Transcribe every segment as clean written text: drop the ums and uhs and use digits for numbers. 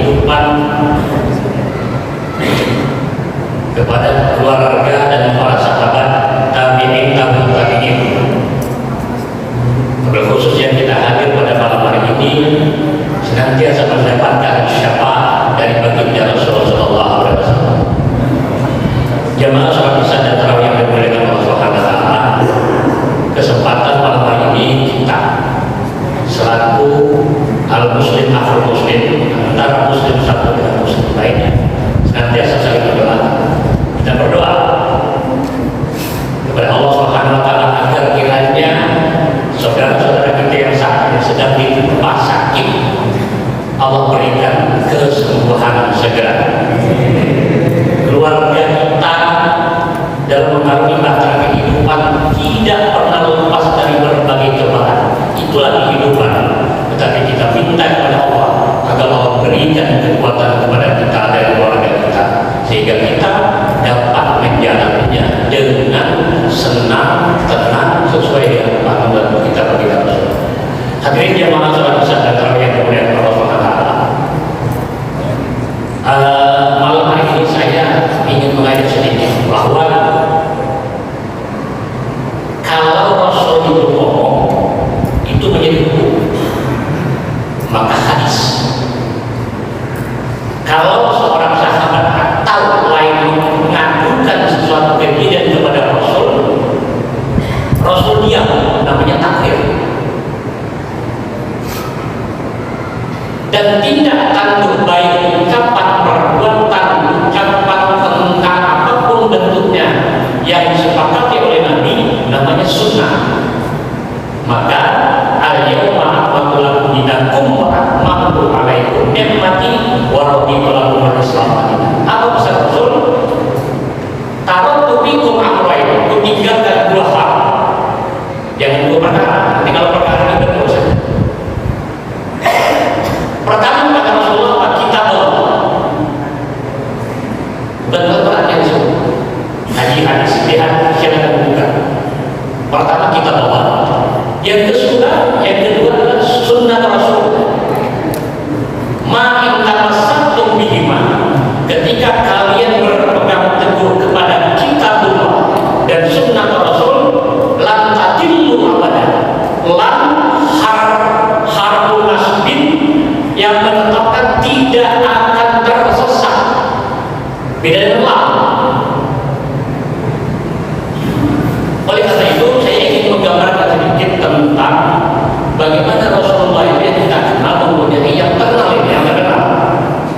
kehidupan kepada keluarga dan para sahabat tabi'in tabi'ut tabi'in. Khusus yang kita hadir pada malam hari ini senantiasa mendapatkan syafaat dari baginda Rasulullah sallallahu alaihi wasallam. Jamaah salat isya dan tarawih yang dimuliakan Allah Subhanahu wa taala, kesempatan malam hari ini kita selaku al-muslim akhul muslim, antara muslim satu dengan muslim lainnya, senantiasa saling berdoa. Kita berdoa kepada Allah Subhanahu wa taala agar kiranya saudara-saudara kita yang sedang ditimpa sakit, Allah berikan kesembuhan segera. Keluarga kita dalam mengalami bahtera kehidupan tidak pernah lepas dari berbagai cobaan. Itulah kehidupan. Tetapi kita minta kepada Allah agar Allah berikan kekuatan kepada kita dan keluarga kita, sehingga kita dapat menjalaninya dengan senang, tenang, sesuai dengan panduan kita bagi Rasul. Hadirin jamaah salat isya dan tarawih yang dimuliakan Allah Subhanahu wa taala. Malam hari ini saya ingin mengajak sedikit bahwa kalau Rasul itu ngomong itu menjadi hukum, maka hadis. Kalau seorang sahabat atau lain mengadukan sesuatu kejadian kepada Rasul, Rasul diam, namanya takwir. Dan tidak tangguh baik ucapan, perbuatan, ucapan tentang apapun bentuknya yang disepakati oleh Nabi, namanya sunnah. Maka al-yawma akmaltu lakum dinakum wa atmamtu alaikum ni'mati wa raditu lakum al-Islam dinan. Apa pesan Rasul? Taraktu fikum amrayn, aku tinggalkan dua hal. Jangan dua perkara. Nanti kalau perkara itu berusaha. Pertama kata Rasulullah, kita benar perhatian semua. Hadis lihat siapa buka. Pertama kita bawa. Yang kedua adalah sunnah Rasul. Makin tamassaktum bihima, ketika kalian berpegang teguh kepada kitabullah dan sunnah Rasul, lan tadillu abadan. Lan harful nasbin yang menetapkan tidak akan tersesat. Beda dengan lam. Oleh karena itu saya ingin menggambarkan sedikit tentang bagaimana Rasulullah itu yang kita kenal mempunyai yang terkenal ini, yang terkenal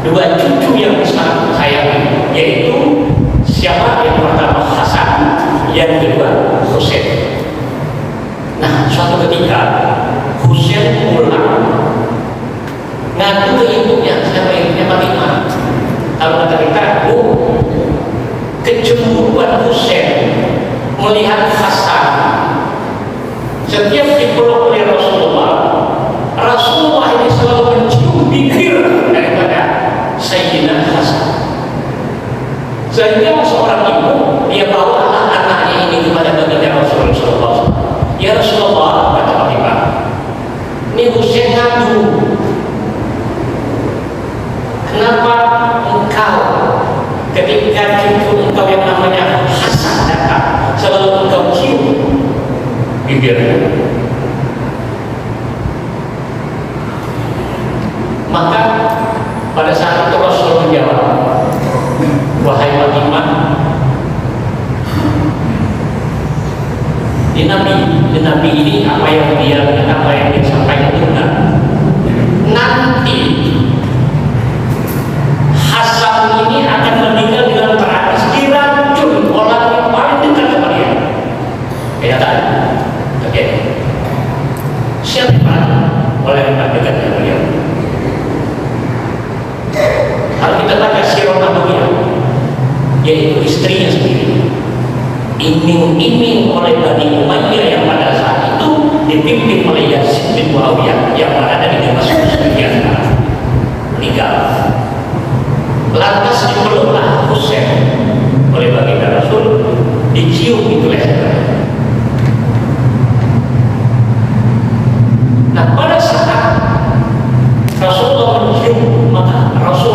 dua cucu yang sangat sayangi, yaitu siapa? Yang pertama Hasan, yang kedua Husain. Nah, suatu ketika Husain pulang ngadu ke ibunya, siapa ibunya? Fatimah. Kalau kata kita, kecemburuan Husain melihat Hasan setiap dipeluk oleh Rasulullah. Rasulullah ini selalu mencium bibir daripada Sayyidina Hasan, sehingga seorang ibu dia bawa anaknya ini kepada baginda Rasulullah. Ya Rasulullah, kata Fatimah, ini Husain ngadu. Kenapa engkau ketika cucu engkau yang namanya Hasan datang selalu engkau cium bibirnya? Maka pada saat itu Rasul menjawab, wahai Fatimah, di Nabi ini apa yang dia sampaikan itu benar. Nanti Hasan ini akan meninggal dengan tragis, diracun orang yang paling dekat sama dia. Kenyataan. Oke. Siapa oleh yang paling dekat dengan dia? Kalau kita baca sirah Nabawiyah, yaitu istrinya sendiri, iming-iming oleh Bani Umayyah yang pada saat itu dipimpin oleh Yazid bin Muawiyah yang berada di Damaskus bagian barat, meninggal. Lantas dipeluklah Husain oleh baginda Rasul, dicium itu lehernya. Nah, pada saat Rasulullah mencium, maka Rasul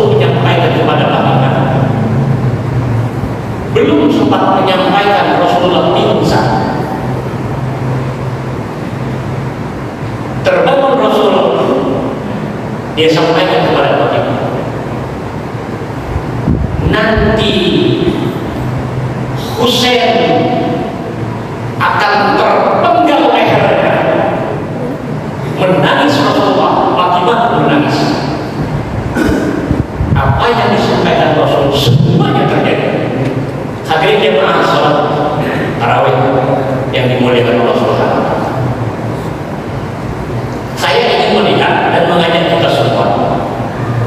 jemaah sholat tarawih yang dimuliakan Allah Subhanahu wa Ta'ala. Saya ingin melihat dan mengajak kita semua.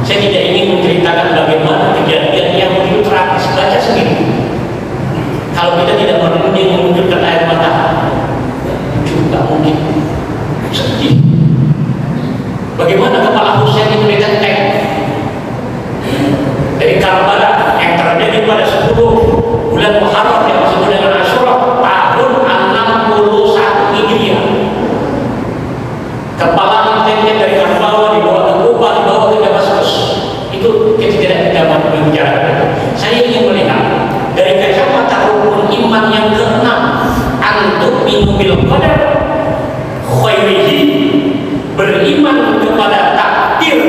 Saya tidak ingin menceritakan bagaimana kejadian yang begitu tragis. Baca sendiri. Kalau kita tidak berunding menunjukkan air mata, juga mungkin sedih. Bagaimana kepala Husain itu ditenteng dari Karbala yang terjadi pada 10 bulan Muharram yang disebut dengan Asyura tahun 61 Hijriah. Kepala intensnya dari Karbala dibawa ke Kufa, dibawa ke Damaskus. Itu tidak kita mau membicarakan. Saya ingin melihat dari kacamata rukun iman yang ke-6, antum bil qadar khairihi, beriman kepada takdir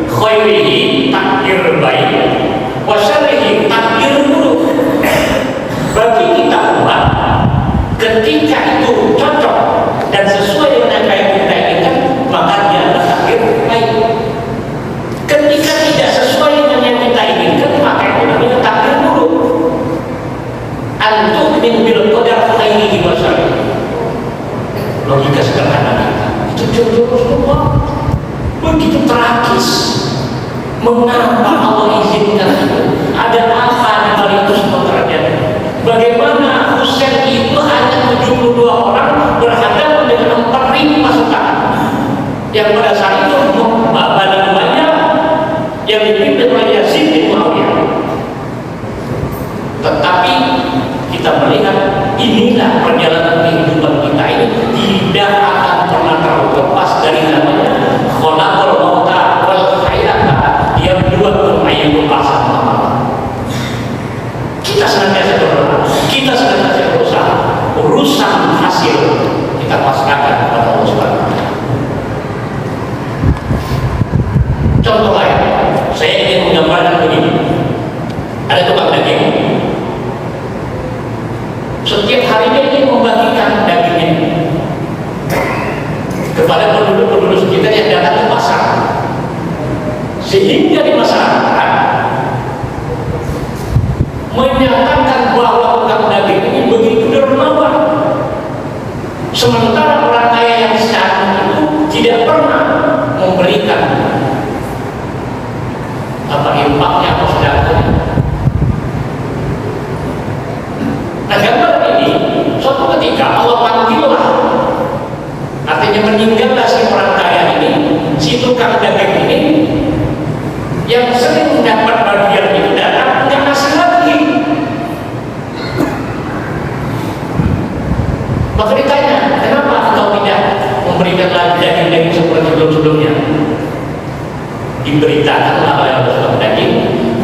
khairihi, takdir baik, wa syarrihi, takdir buruk. Bagi kita umat, ketika itu cocok dan sesuai dengan apa yang kita inginkan, maka dia adalah takdir baik. Ketika tidak sesuai dengan yang kita inginkan, maka itu namanya takdir buruk. Antum bil qadar khairihi wa syarrihi. Logika sederhana kita itu jauh-jauh semua. Begitu tragis. Mengapa Allah izinkan itu? Ada apa di balik itu semua terjadi? Bagaimana Husain itu hanya 72 orang berhadapan dengan 4.000 pasukan yang pada saat itu Bani Umayyah yang dipimpin oleh Yazid bin Muawiyah. Tetapi kita melihat inilah perjalanan kehidupan kita ini tidak akan pernah terlepas dari namanya khalaqal mauta wal hayata yang dua ayyul asal. Kita senantiasa berdoa, kita senantiasa berusaha, urusan hasil kita pasrahkan kepada Allah Subhanahu wa Ta'ala. Contoh lain, saya ingin menggambarkan begini. Ada tukang daging. Setiap harinya ingin membagikan dagingnya kepada penduduk-penduduk sekitar yang datang ke pasar, sehingga di masyarakat menyatakan bahwa tukang daging ini begitu dermawan, sementara orang kaya yang sekarang itu tidak pernah memberikan impaknya atau sedekahnya. Nah, gambar ini suatu ketika Allah panggillah, artinya meninggallah si orang kaya ini, si tukang daging ini yang sering mendapat bagian itu datang nggak ngasih lagi. Maka ditanya, kenapa engkau tidak memberikan lagi daging-daging seperti sebelum-sebelumnya? Diberitakanlah oleh tukang daging,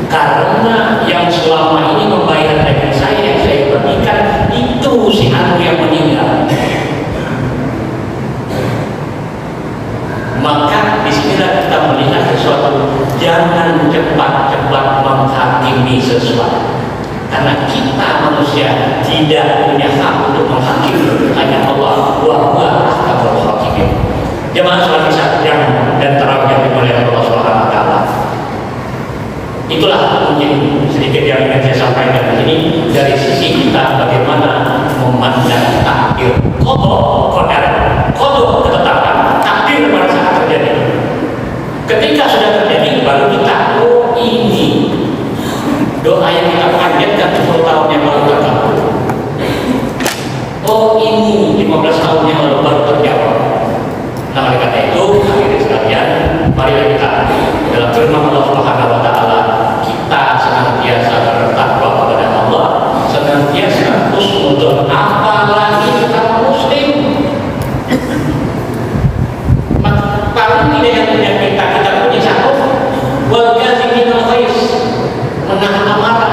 karena yang selama ini membayar daging saya yang saya berikan itu si anu yang meninggal. Maka disinilah kita melihat sesuatu, jangan cepat-cepat menghakimi sesuatu, karena kita manusia tidak punya hak untuk menghakimi, hanya Allah. Wa huwa ahkamul hakimin. Jemaah sholat isya dan tarawih yang dimuliakan Allah Subhanahu wa Ta'ala. Itulah mungkin sedikit yang ingin saya sampaikan di sini dari sisi kita bagaimana memandang takdir, qadar, ketetapan takdir pada saat terjadi. Ketika sudah terjadi baru kita, oh ini doa yang kita panjatkan 10 tahun yang lalu terkabul. Oh ini 15 tahun yang lalu baru terjawab. Nah, oleh karena itu, hadirin sekalian, mari kita dalam firman Allah Subhanahu wa Ta'ala, kita senantiasa bertakwa kepada Allah, senantiasa husnudzon, apalagi kita muslim. Paling tidak yang punya kita punya satu, wal kaziminal ghaiz, menahan amarah.